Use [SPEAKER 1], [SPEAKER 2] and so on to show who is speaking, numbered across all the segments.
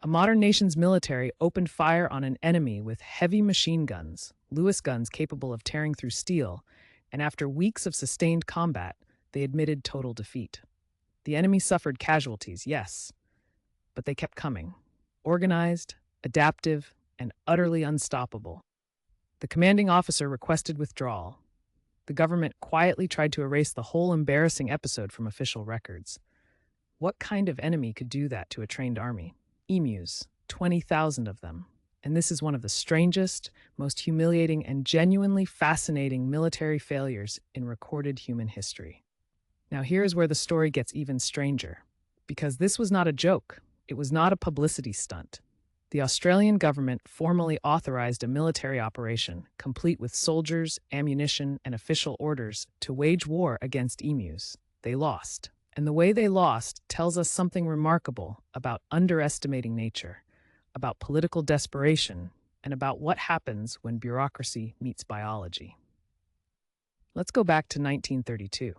[SPEAKER 1] A modern nation's military opened fire on an enemy with heavy machine guns, Lewis guns capable of tearing through steel, and after weeks of sustained combat, they admitted total defeat. The enemy suffered casualties, yes, but they kept coming. Organized, adaptive, and utterly unstoppable. The commanding officer requested withdrawal. The government quietly tried to erase the whole embarrassing episode from official records. What kind of enemy could do that to a trained army? Emus, 20,000 of them. And this is one of the strangest, most humiliating, and genuinely fascinating military failures in recorded human history. Now, here's where the story gets even stranger. Because this was not a joke, it was not a publicity stunt. The Australian government formally authorized a military operation, complete with soldiers, ammunition, and official orders, to wage war against emus. They lost. And the way they lost tells us something remarkable about underestimating nature, about political desperation, and about what happens when bureaucracy meets biology. Let's go back to 1932.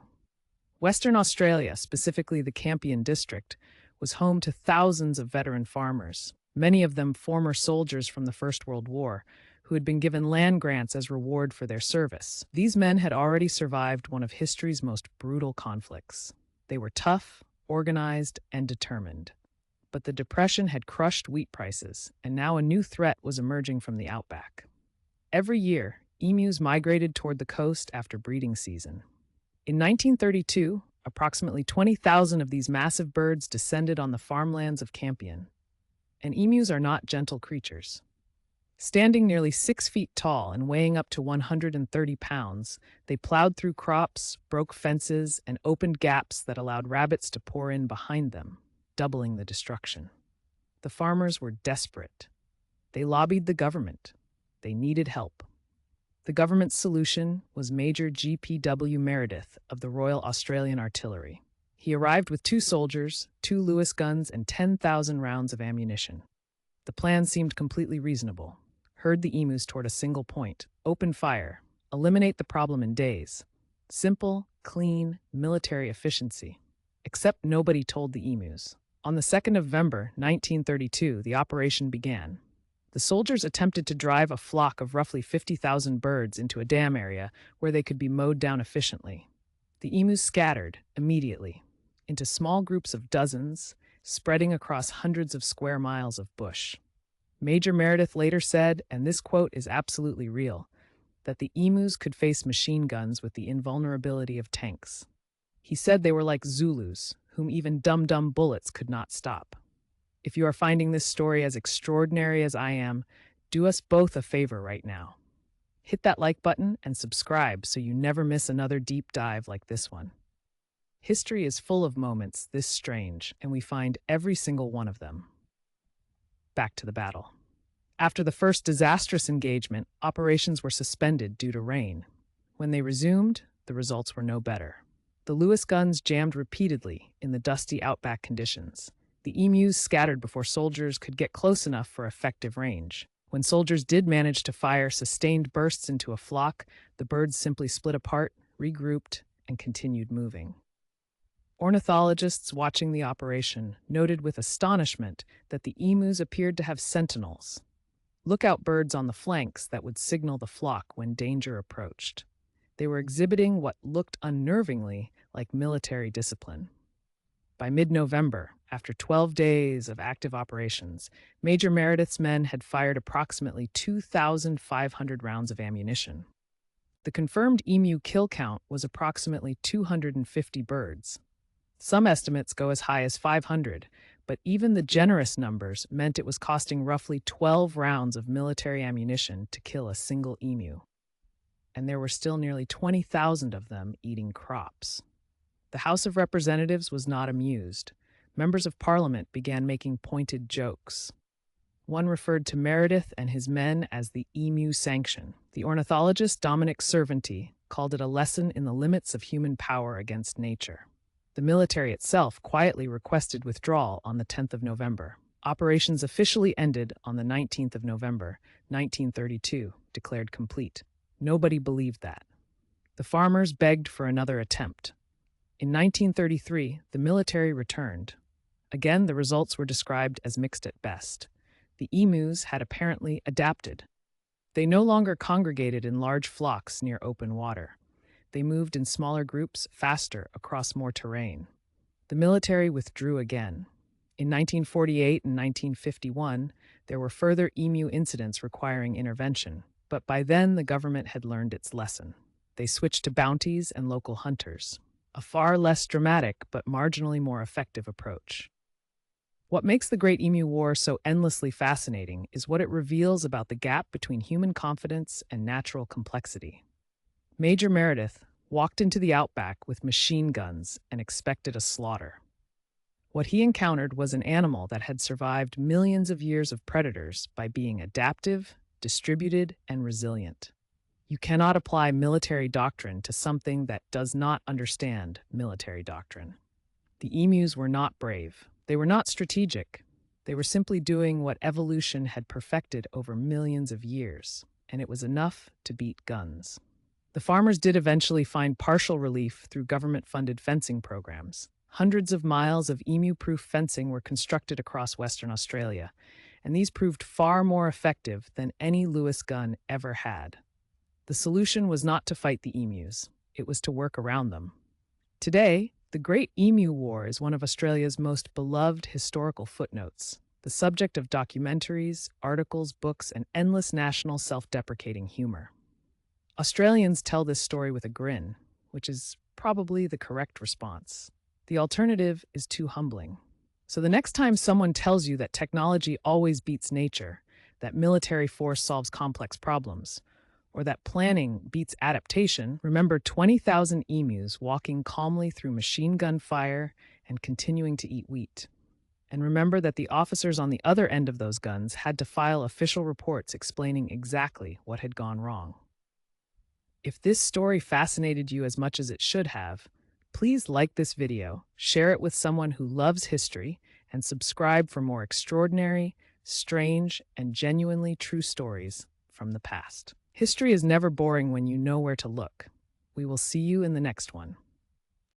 [SPEAKER 1] Western Australia, specifically the Campion district, was home to thousands of veteran farmers, many of them former soldiers from the First World War, who had been given land grants as reward for their service. These men had already survived one of history's most brutal conflicts. They were tough, organized, and determined. But the Depression had crushed wheat prices, and now a new threat was emerging from the outback. Every year, emus migrated toward the coast after breeding season. In 1932, approximately 20,000 of these massive birds descended on the farmlands of Campion. And emus are not gentle creatures. Standing nearly 6 feet tall and weighing up to 130 pounds, they plowed through crops, broke fences, and opened gaps that allowed rabbits to pour in behind them, doubling the destruction. The farmers were desperate. They lobbied the government. They needed help. The government's solution was Major G.P.W. Meredith of the Royal Australian Artillery. He arrived with 2 soldiers, 2 Lewis guns, and 10,000 rounds of ammunition. The plan seemed completely reasonable. Herd the emus toward a single point, open fire, eliminate the problem in days. Simple, clean, military efficiency. Except nobody told the emus. On the 2nd of November, 1932, the operation began. The soldiers attempted to drive a flock of roughly 50,000 birds into a dam area where they could be mowed down efficiently. The emus scattered, immediately, into small groups of dozens, spreading across hundreds of square miles of bush. Major Meredith later said, and this quote is absolutely real, that the emus could face machine guns with the invulnerability of tanks. He said they were like Zulus, whom even dum-dum bullets could not stop. If you are finding this story as extraordinary as I am, do us both a favor right now. Hit that like button and subscribe so you never miss another deep dive like this one. History is full of moments this strange, and we find every single one of them. Back to the battle. After the first disastrous engagement, operations were suspended due to rain. When they resumed, the results were no better. The Lewis guns jammed repeatedly in the dusty outback conditions. The emus scattered before soldiers could get close enough for effective range. When soldiers did manage to fire sustained bursts into a flock, the birds simply split apart, regrouped, and continued moving. Ornithologists watching the operation noted with astonishment that the emus appeared to have sentinels, lookout birds on the flanks that would signal the flock when danger approached. They were exhibiting what looked unnervingly like military discipline. By mid-November, after 12 days of active operations, Major Meredith's men had fired approximately 2,500 rounds of ammunition. The confirmed emu kill count was approximately 250 birds. Some estimates go as high as 500, but even the generous numbers meant it was costing roughly 12 rounds of military ammunition to kill a single emu. And there were still nearly 20,000 of them eating crops. The House of Representatives was not amused. Members of Parliament began making pointed jokes. One referred to Meredith and his men as the Emu Sanction. The ornithologist Dominic Servanti called it a lesson in the limits of human power against nature. The military itself quietly requested withdrawal on the 10th of November. Operations officially ended on the 19th of November, 1932, declared complete. Nobody believed that. The farmers begged for another attempt. In 1933, the military returned. Again, the results were described as mixed at best. The emus had apparently adapted. They no longer congregated in large flocks near open water. They moved in smaller groups faster across more terrain. The military withdrew again. In 1948 and 1951, there were further emu incidents requiring intervention, but by then the government had learned its lesson. They switched to bounties and local hunters, a far less dramatic but marginally more effective approach. What makes the Great Emu War so endlessly fascinating is what it reveals about the gap between human confidence and natural complexity. Major Meredith walked into the outback with machine guns and expected a slaughter. What he encountered was an animal that had survived millions of years of predators by being adaptive, distributed, and resilient. You cannot apply military doctrine to something that does not understand military doctrine. The emus were not brave. They were not strategic. They were simply doing what evolution had perfected over millions of years, and it was enough to beat guns. The farmers did eventually find partial relief through government-funded fencing programs. Hundreds of miles of emu-proof fencing were constructed across Western Australia, and these proved far more effective than any Lewis gun ever had. The solution was not to fight the emus, it was to work around them. Today, the Great Emu War is one of Australia's most beloved historical footnotes, the subject of documentaries, articles, books, and endless national self-deprecating humor. Australians tell this story with a grin, which is probably the correct response. The alternative is too humbling. So the next time someone tells you that technology always beats nature, that military force solves complex problems, or that planning beats adaptation, remember 20,000 emus walking calmly through machine gun fire and continuing to eat wheat. And remember that the officers on the other end of those guns had to file official reports explaining exactly what had gone wrong. If this story fascinated you as much as it should have, please like this video, share it with someone who loves history, and subscribe for more extraordinary, strange, and genuinely true stories from the past. History is never boring when you know where to look. We will see you in the next one.